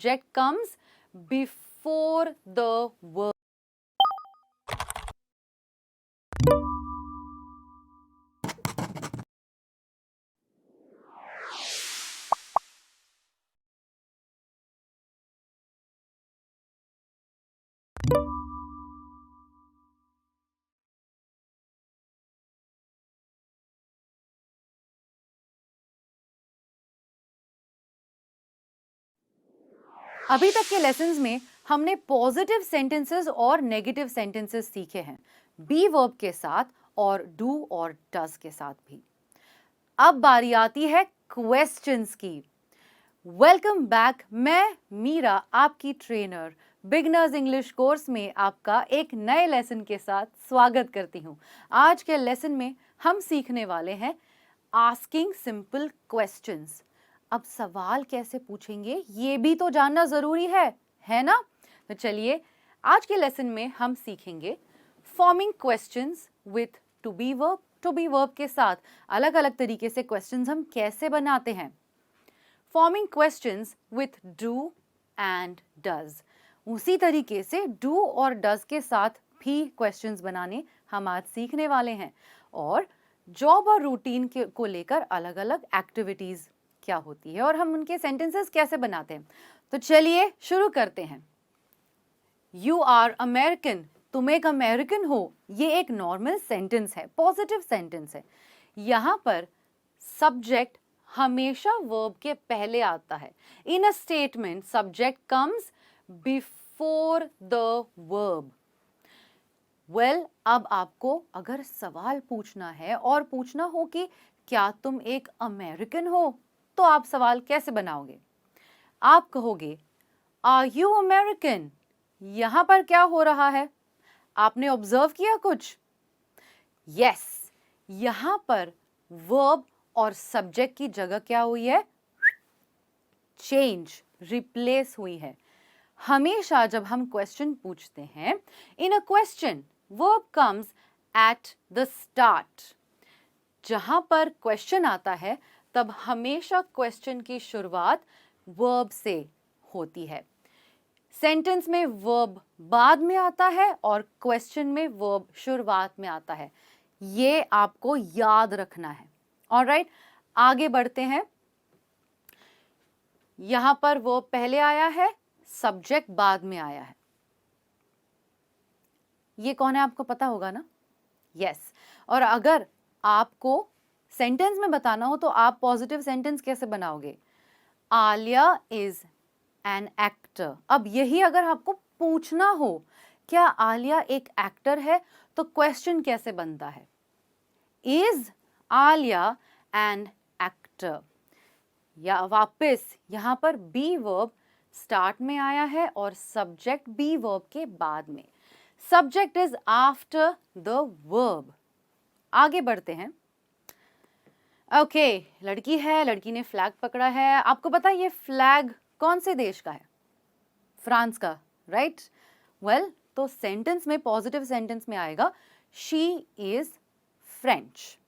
subject comes before the verb. अभी तक के लेसन्स में हमने पॉजिटिव सेंटेंसेस और नेगेटिव सेंटेंसेस सीखे हैं, बी वर्ब के साथ और डू और डज के साथ भी। अब बारी आती है क्वेश्चंस की। वेलकम बैक, मैं मीरा आपकी ट्रेनर बिगनर्स इंग्लिश कोर्स में आपका एक नए लेसन के साथ स्वागत करती हूँ। आज के लेसन में हम सीखने वाले हैं आस्किंग सिंपल क्वेश्चंस। अब सवाल कैसे पूछेंगे ये भी तो जानना जरूरी है ना? तो चलिए आज के लेसन में हम सीखेंगे forming questions with to be verb के साथ अलग अलग तरीके से क्वेश्चंस हम कैसे बनाते हैं। Forming questions with do and does, उसी तरीके से डू और डज के साथ भी क्वेश्चंस बनाने हम आज सीखने वाले हैं। और जॉब और रूटीन को लेकर अलग अलग एक्टिविटीज क्या होती है और हम उनके सेंटेंसेस कैसे बनाते हैं। तो चलिए शुरू करते हैं। यू आर अमेरिकन, तुम एक अमेरिकन हो, ये एक नॉर्मल सेंटेंस है, पॉजिटिव सेंटेंस है। यहाँ पर सब्जेक्ट हमेशा वर्ब के पहले आता है। In a statement subject comes before the verb. Well, अब आपको अगर सवाल पूछना है और पूछना हो कि क्या तुम एक अमेरिकन हो, तो आप सवाल कैसे बनाओगे? आप कहोगे आर यू अमेरिकन। यहां पर क्या हो रहा है, आपने ऑब्जर्व किया कुछ? यस, यहां पर वर्ब और सब्जेक्ट की जगह क्या हुई है? चेंज, रिप्लेस हुई है। हमेशा जब हम क्वेश्चन पूछते हैं, in a question verb comes at the start. जहां पर क्वेश्चन आता है तब हमेशा क्वेश्चन की शुरुआत वर्ब से होती है। सेंटेंस में वर्ब बाद में आता है और क्वेश्चन में वर्ब शुरुआत में आता है। ये आपको याद रखना है। ऑलराइट, आगे बढ़ते हैं। यहां पर वर्ब पहले आया है, सब्जेक्ट बाद में आया है। ये कौन है आपको पता होगा ना? यस। और अगर आपको सेंटेंस में बताना हो तो आप पॉजिटिव सेंटेंस कैसे बनाओगे? Alia is an actor. अब यही अगर आपको पूछना हो क्या आलिया एक एक्टर है, तो क्वेश्चन कैसे बनता है? Is Alia an actor. या वापस यहां पर बी वर्ब स्टार्ट में आया है और सब्जेक्ट बी वर्ब के बाद में। Subject is after the verb. आगे बढ़ते हैं। ओके, लड़की है, लड़की ने फ्लैग पकड़ा है। आपको पता है ये फ्लैग कौन से देश का है? फ्रांस का, राइट? वेल, तो सेंटेंस में, पॉजिटिव सेंटेंस में आएगा शी इज फ्रेंच।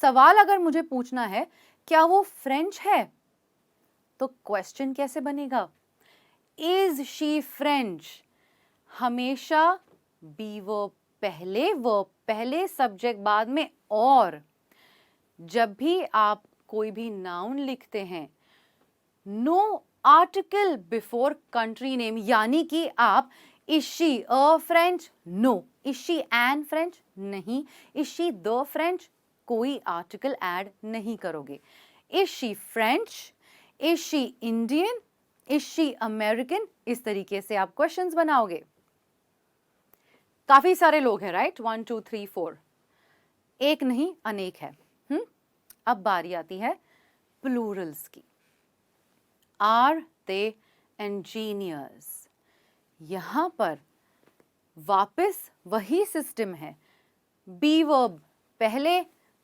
सवाल अगर मुझे पूछना है क्या वो फ्रेंच है, तो क्वेश्चन कैसे बनेगा? Is she French. हमेशा बी वर्ब पहले सब्जेक्ट बाद में। और जब भी आप कोई भी नाउन लिखते हैं, no article before country name, यानी कि आप is she a French? No. Is she an French? नहीं। Is she the French? कोई आर्टिकल ऐड नहीं करोगे। Is she French? Is she Indian? Is she American? इस तरीके से आप क्वेश्चंस बनाओगे। काफी सारे लोग हैं, राइट? 1 2 3 4, एक नहीं अनेक है। अब बारी आती है प्लूरल्स की। Are they engineers. यहां पर वापस वही सिस्टम है, बी वर्ब पहले,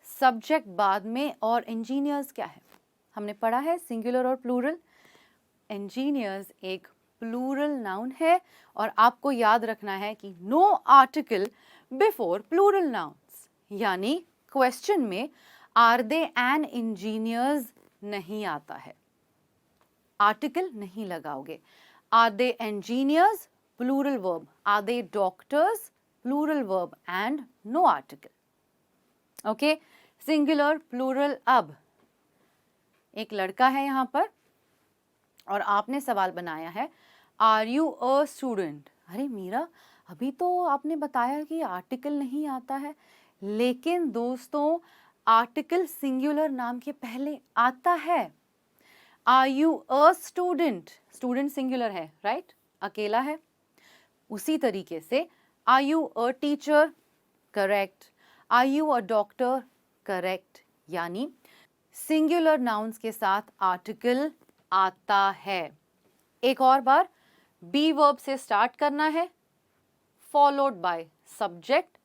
सब्जेक्ट बाद में। और इंजीनियर्स क्या है, हमने पढ़ा है सिंगुलर और प्लूरल। इंजीनियर्स एक प्लूरल नाउन है और आपको याद रखना है कि no article before plural nouns, यानी क्वेश्चन में आर दे एन इंजीनियर्स नहीं आता है। आर्टिकल नहीं लगाओगे। Are they engineers, plural verb. Are they doctors, plural verb and no article. Okay, singular plural. अब एक लड़का है यहाँ पर और आपने सवाल बनाया है, आर यू अ स्टूडेंट। अरे मीरा, अभी तो आपने बताया कि आर्टिकल नहीं आता है, लेकिन दोस्तों आर्टिकल सिंगुलर नाम के पहले आता है। Are you a student, student singular है, राइट, अकेला है। उसी तरीके से are you a teacher, correct. Are you a doctor, correct. यानी सिंगुलर नाउन्स के साथ आर्टिकल आता है। एक और बार, बी वर्ब से स्टार्ट करना है, फॉलोड बाय सब्जेक्ट,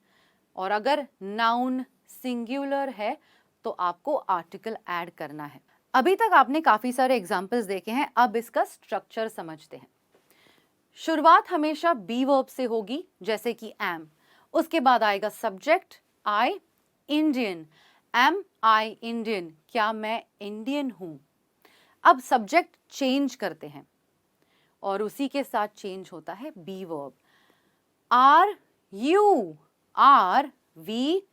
और अगर नाउन सिंगुलर है तो आपको आर्टिकल ऐड करना है। अभी तक आपने काफी सारे एग्जाम्पल्स देखे हैं, अब इसका स्ट्रक्चर समझते हैं। शुरुआत हमेशा बी वर्ब से होगी, जैसे कि एम। उसके बाद आएगा सब्जेक्ट, आई, इंडियन। एम आई इंडियन, क्या मैं इंडियन हूं। अब सब्जेक्ट चेंज करते हैं और उसी के साथ चेंज होता है be verb. Are you, are, we,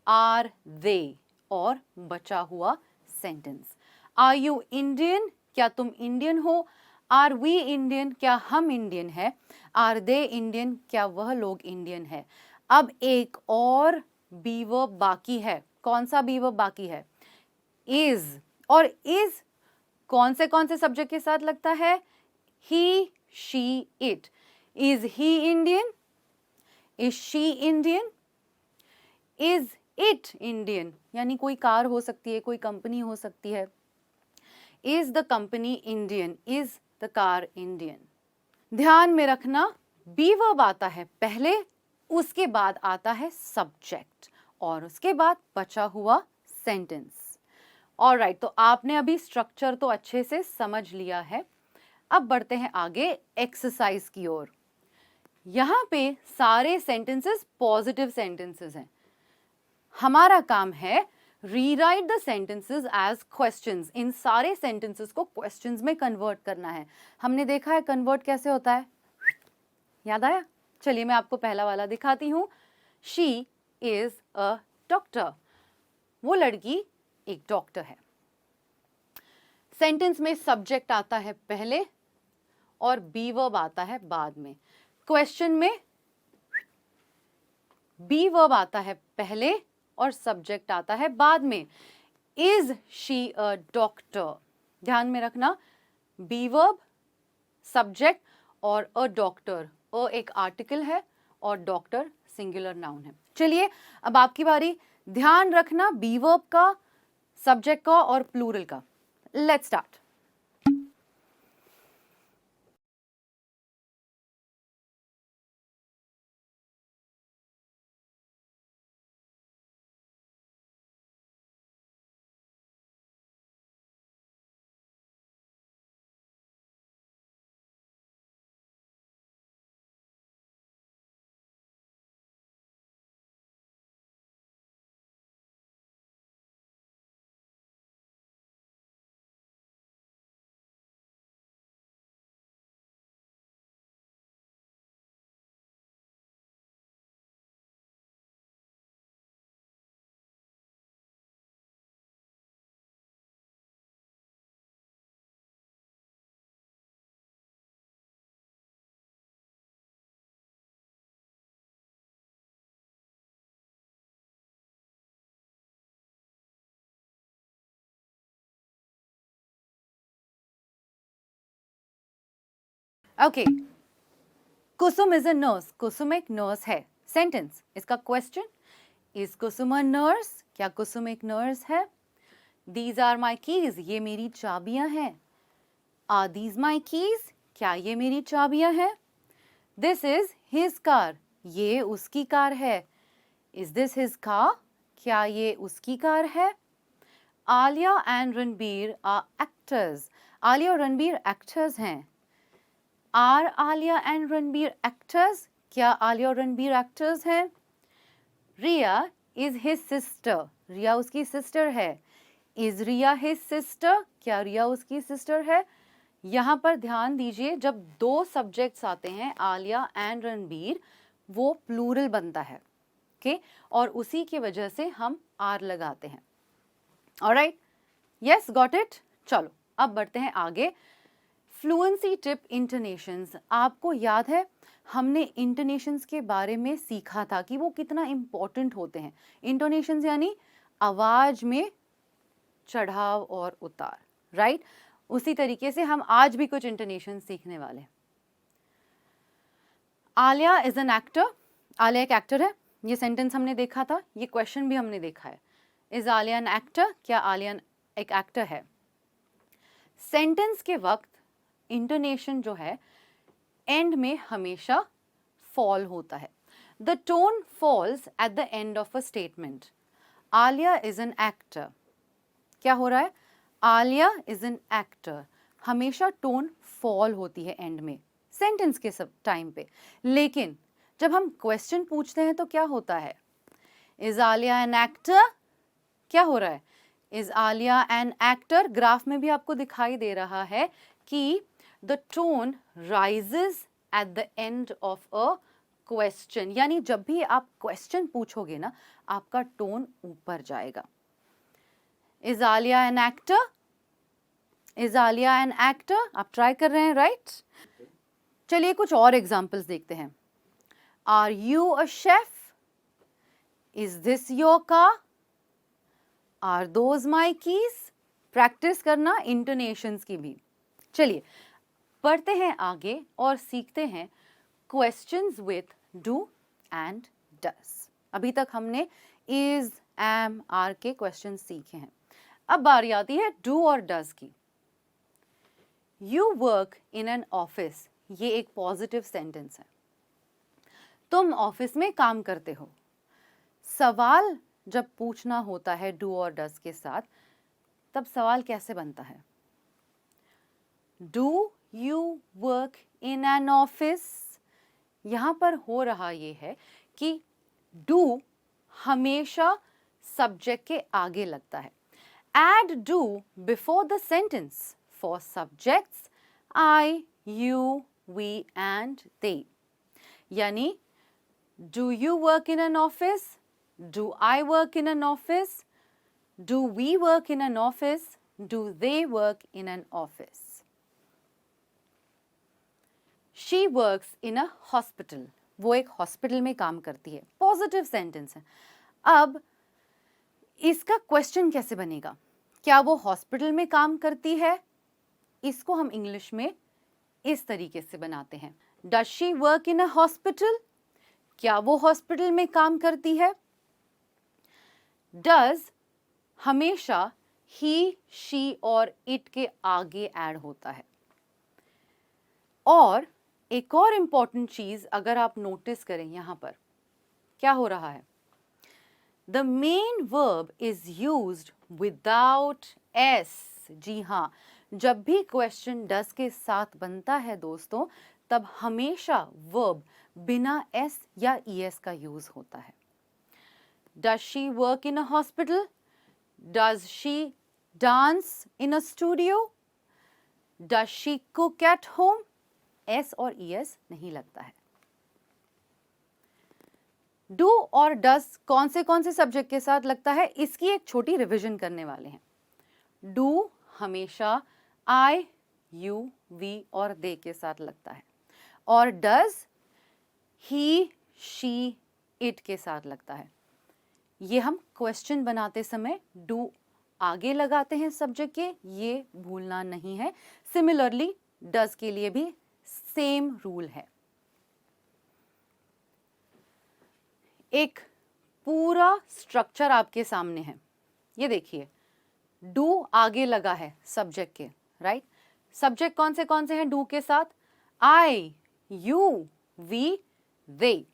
are they, और बचा हुआ सेंटेंस। आर यू इंडियन, क्या तुम इंडियन हो। आर वी इंडियन, क्या हम इंडियन है। आर दे इंडियन, क्या वह लोग इंडियन है। अब एक और बी वर्ब बाकी है। कौन सा बी वर्ब बाकी है? इज। और इज कौन से सब्जेक्ट के साथ लगता है? He, she, it. Is he Indian? Is she Indian? Is it Indian, यानी कोई कार हो सकती है, कोई कंपनी हो सकती है। Is the company Indian? Is the car Indian? ध्यान में रखना, बी वर्ब आता है पहले, उसके बाद आता है सब्जेक्ट, और उसके बाद बचा हुआ सेंटेंस। ऑलराइट, तो आपने अभी स्ट्रक्चर तो अच्छे से समझ लिया है। अब बढ़ते हैं आगे एक्सरसाइज की ओर। यहाँ पे सारे सेंटेंसेस पॉजिटिव सेंटेंसेस हैं। हमारा काम है rewrite the sentences as questions. इन सारे सेंटेंसेस को क्वेश्चंस में कन्वर्ट करना है। हमने देखा है कन्वर्ट कैसे होता है, याद आया? चलिए मैं आपको पहला वाला दिखाती हूँ। शी इज अ डॉक्टर, वो लड़की एक डॉक्टर है। सेंटेंस में सब्जेक्ट आता है पहले और बी वर्ब आता है बाद में। क्वेश्चन में बी वर्ब आता है पहले और सब्जेक्ट आता है बाद में। Is she a doctor? ध्यान में रखना, बी वर्ब, सब्जेक्ट और अ डॉक्टर। अ एक आर्टिकल है और डॉक्टर सिंगुलर नाउन है। चलिए अब आपकी बारी। ध्यान रखना बी वर्ब का, सब्जेक्ट का और प्लूरल का। Let's start. Okay, Kusum is a nurse. Kusum एक नर्स है। सेंटेंस, इसका question, is Kusum a nurse? क्या कुसुम एक नर्स है? दीज आर माई कीज, ये मेरी चाबियां हैं। Are these my keys? क्या ये मेरी चाबियां हैं? दिस इज हिज कार, ये उसकी कार है। Is this his car? क्या ये उसकी कार है? Alia and Ranbir are actors, Alia और रणबीर एक्टर्स हैं। Are Alia and Ranbir actors? क्या आलिया और रणबीर एक्टर्स हैं? Riya is his sister, Riya उसकी सिस्टर है। Is Riya his sister? क्या रिया उसकी सिस्टर है? यहाँ पर ध्यान दीजिए, जब दो सब्जेक्ट्स आते हैं आलिया एंड रणबीर, वो प्लूरल बनता है, ओके, और उसी की वजह से हम आर लगाते हैं। Alright, yes, got it. चलो अब बढ़ते हैं आगे। Fluency tip, intonations. आपको याद है हमने इंटोनेशंस के बारे में सीखा था कि वो कितना इंपॉर्टेंट होते हैं। इंटोनेशंस यानी आवाज में चढ़ाव और उतार, राइट? उसी तरीके से हम आज भी कुछ इंटोनेशन सीखने वाले हैं। Alia is an actor, Alia एक एक्टर है, ये सेंटेंस हमने देखा था, ये क्वेश्चन भी हमने देखा है। इज आलिया एन एक्टर, क्या आलिया एक एक्टर है? सेंटेंस के वक्त इंटोनेशन जो है एंड में हमेशा फॉल होता है। The tone falls at the end of a statement. Alia is an actor, क्या हो रहा है? आलिया इज एन एक्टर, हमेशा टोन फॉल होती है एंड में सेंटेंस के सब टाइम पे। लेकिन जब हम क्वेश्चन पूछते हैं तो क्या होता है? इज आलिया एन एक्टर, क्या हो रहा है? Is Alia an actor, graph में भी आपको दिखाई दे रहा है कि the tone rises eight the end of a question, यानी जब भी आप क्वेश्चन पूछोगे ना, आपका टोन ऊपर जाएगा। Is Alia an actor, is Alia an actor, आप ट्राई कर रहे हैं, राइट? चलिए कुछ और एग्जाम्पल्स देखते हैं। Are you a chef? Is this your car? Are those my keys? Practice करना इंटोनेशंस की भी। चलिए पढ़ते हैं आगे और सीखते हैं क्वेश्चंस विथ डू एंड डस। अभी तक हमने इज, एम, आर के क्वेश्चन सीखे हैं। अब बारी आती है डू और डस की। You work in an office, ये एक पॉजिटिव सेंटेंस है। तुम ऑफिस में काम करते हो। सवाल जब पूछना होता है डू और डस के साथ, तब सवाल कैसे बनता है? Do you work in an office? यहां पर हो रहा ये है कि डू हमेशा सब्जेक्ट के आगे लगता है। Add do before the sentence for subjects I, you, we and they. यानी do you work in an office? Do I work in an office? Do we work in an office? Do they work in an office? She works in a hospital. वो एक hospital में काम करती है। Positive sentence है। अब इसका question कैसे बनेगा? क्या वो हॉस्पिटल में काम करती है? इसको हम इंग्लिश में इस तरीके से बनाते हैं। Does she work in a hospital? क्या वो हॉस्पिटल में काम करती है? डज हमेशा ही, शी और इट के आगे ऐड होता है। और एक और इंपॉर्टेंट चीज अगर आप नोटिस करें, यहां पर क्या हो रहा है? The main verb is used without s. जी हाँ, जब भी क्वेश्चन डस के साथ बनता है दोस्तों, तब हमेशा वर्ब बिना s या es का यूज होता है। Does she work in a hospital? Does she dance in a studio? Does she cook at home? s और es नहीं लगता है। डू और डस कौन से सब्जेक्ट के साथ लगता है, इसकी एक छोटी रिवीजन करने वाले हैं। डू हमेशा आई, यू, वी और दे के साथ लगता है, और डज ही, शी, इट के साथ लगता है। ये हम क्वेश्चन बनाते समय डू आगे लगाते हैं सब्जेक्ट के, ये भूलना नहीं है। सिमिलरली डज के लिए भी सेम रूल है। एक पूरा स्ट्रक्चर आपके सामने है, ये देखिए। डू आगे लगा है सब्जेक्ट के, राइट? सब्जेक्ट कौन से हैं डू के साथ? आई, यू, वी, दे।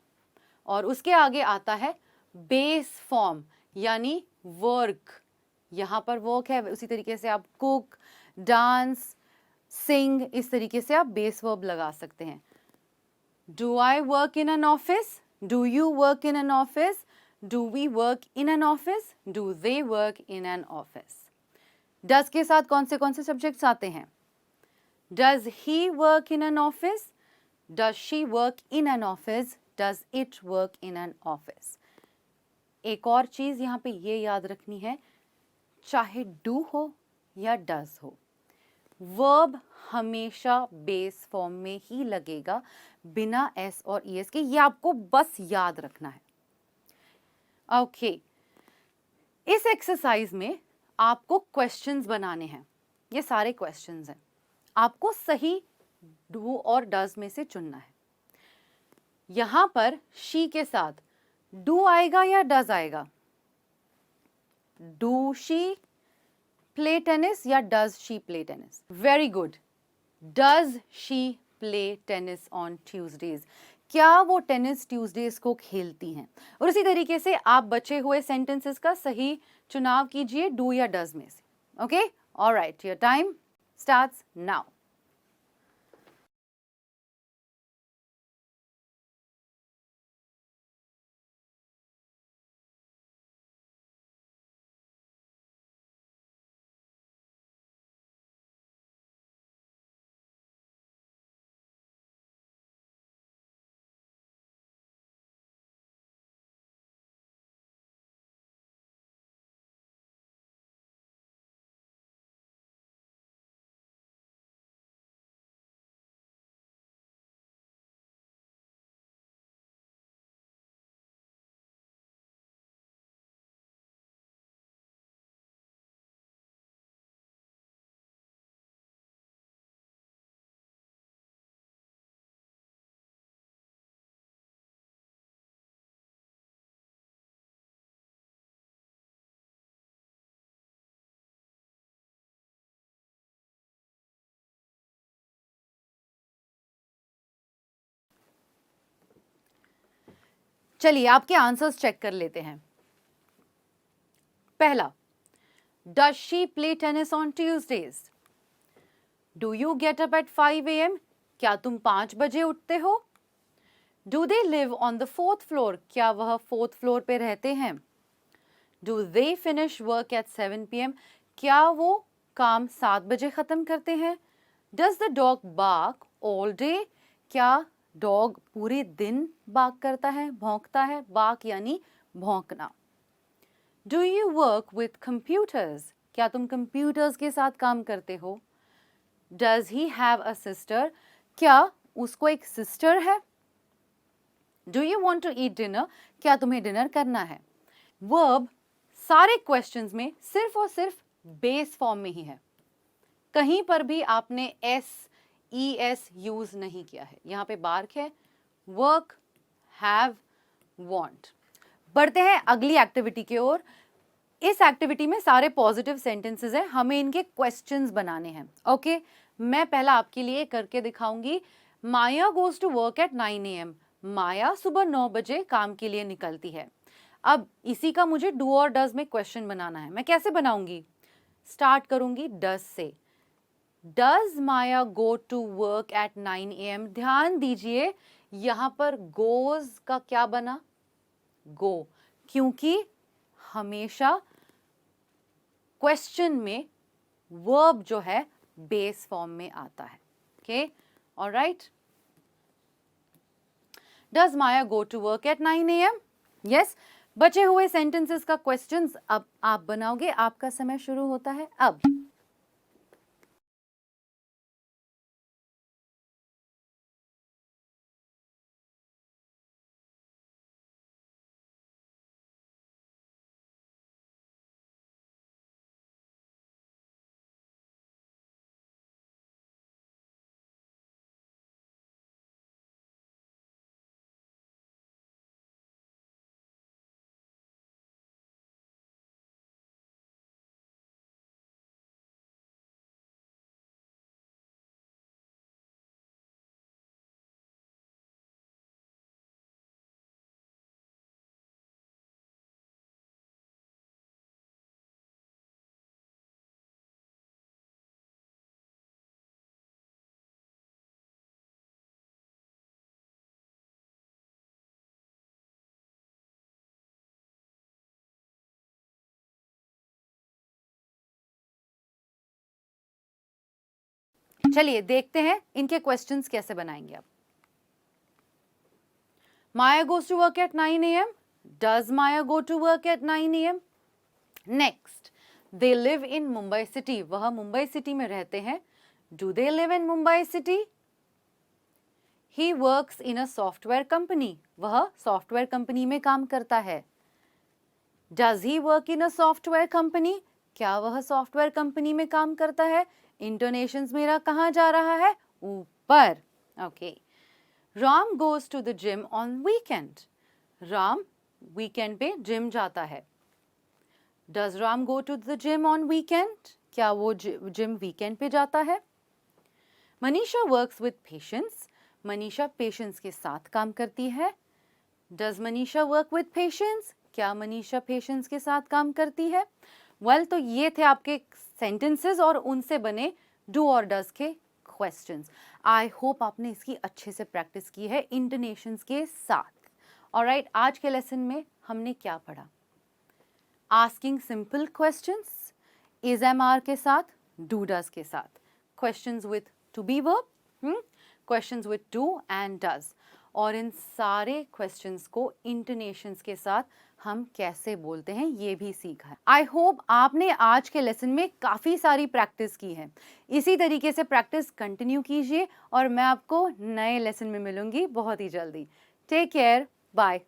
और उसके आगे आता है बेस फॉर्म, यानी वर्क। यहां पर वर्क है, उसी तरीके से आप कुक, डांस, सिंग, इस तरीके से आप बेस वर्ब लगा सकते हैं। Do I work in an office? Do you work in an office? Do we work in an office? Do they work in an office? Does के साथ कौन से सब्जेक्ट्स आते हैं? Does he work in an office? Does she work in an office? Does it work in an office? एक और चीज यहाँ पे ये याद रखनी है, चाहे do हो या does हो, वर्ब हमेशा बेस फॉर्म में ही लगेगा बिना एस और ईएस के। ये आपको बस याद रखना है। ओके इस एक्सरसाइज में आपको क्वेश्चंस बनाने हैं। ये सारे क्वेश्चंस हैं, आपको सही डू और डज में से चुनना है। यहां पर शी के साथ डू आएगा या डज आएगा? डू शी प्ले टेनिस या does she play tennis? Very good. Does she play tennis on Tuesdays? क्या वो टेनिस ट्यूजडेज को खेलती हैं? और इसी तरीके से आप बचे हुए सेंटेंसेस का सही चुनाव कीजिए डू या डज में से। Okay alright, your time starts now. चलिए आपके आंसर्स चेक कर लेते हैं। पहला, does she play tennis on Tuesdays? Do you get up at 5 AM? क्या तुम 5 बजे उठते हो? Do they live on the 4th floor? क्या वह 4th फ्लोर पे रहते हैं? Do they finish work at 7 PM? क्या वो काम 7 बजे खत्म करते हैं? Does the dog bark all day? क्या डॉग पूरे दिन बार्क करता है, भौंकता है? बार्क यानी भौंकना। Do you work with computers? क्या तुम कंप्यूटर्स के साथ काम करते हो? Does he have a sister? क्या उसको एक सिस्टर है? Do you want to eat dinner? क्या तुम्हें डिनर करना है? वर्ब सारे क्वेश्चंस में सिर्फ और सिर्फ बेस फॉर्म में ही है, कहीं पर भी आपने एस ई एस यूज नहीं किया है। यहां पे बार्क है, वर्क, हैव, वॉन्ट। बढ़ते हैं अगली एक्टिविटी की ओर। इस एक्टिविटी में सारे पॉजिटिव सेंटेंसेस हैं, हमें इनके क्वेश्चंस बनाने हैं। ओके मैं पहला आपके लिए करके दिखाऊंगी। Maya goes to work at 9 AM। Maya सुबह 9 बजे काम के लिए निकलती है। अब इसी का मुझे डू और डज में क्वेश्चन बनाना है। मैं कैसे बनाऊंगी? स्टार्ट करूंगी डज से। Does Maya go to work at 9 AM? ध्यान दीजिए यहां पर गोज का क्या बना? गो, क्योंकि हमेशा क्वेश्चन में वर्ब जो है बेस फॉर्म में आता है। Okay alright. Does Maya go to work at 9 AM? Yes. बचे हुए सेंटेंसेस का क्वेश्चंस अब आप बनाओगे। आपका समय शुरू होता है अब। चलिए देखते हैं इनके क्वेश्चंस कैसे बनाएंगे आप। Maya goes to work at 9 a.m. Does Maya go to work at 9 a.m.? Next, they live in Mumbai city. वह मुंबई सिटी में रहते हैं. Do they live in Mumbai city? He works in a software company. वह software company में काम करता है. Does he work in a software company? क्या वह सॉफ्टवेयर कंपनी में काम करता है? इंटोनेशंस मेरा कहाँ जा रहा है? ऊपर. Okay. Ram goes to the gym on weekend. Ram weekend पे जिम जाता है. Does Ram go to the gym on weekend? क्या वो जिम वीकेंड पे जाता है? Manisha works with patients. Manisha patients के साथ काम करती है. Does Manisha work with patients? क्या मनीषा पेशेंट्स के साथ काम करती है? Well, तो ये थे आपके सेंटेंसेस और उनसे बने डू और डज के क्वेश्चंस. आई होप आपने इसकी अच्छे से प्रैक्टिस की है इंटोनेशंस के साथ. ऑलराइट, आज के लेसन में हमने क्या पढ़ा? Asking simple questions is am are के साथ, डू डज के साथ, questions with to be verb, questions with do and does, और इन सारे क्वेश्चंस को इंटोनेशंस के साथ हम कैसे बोलते हैं ये भी सीखा है. आई होप आपने आज के लेसन में काफ़ी सारी प्रैक्टिस की है. इसी तरीके से प्रैक्टिस कंटिन्यू कीजिए और मैं आपको नए लेसन में मिलूंगी बहुत ही जल्दी. Take care, bye.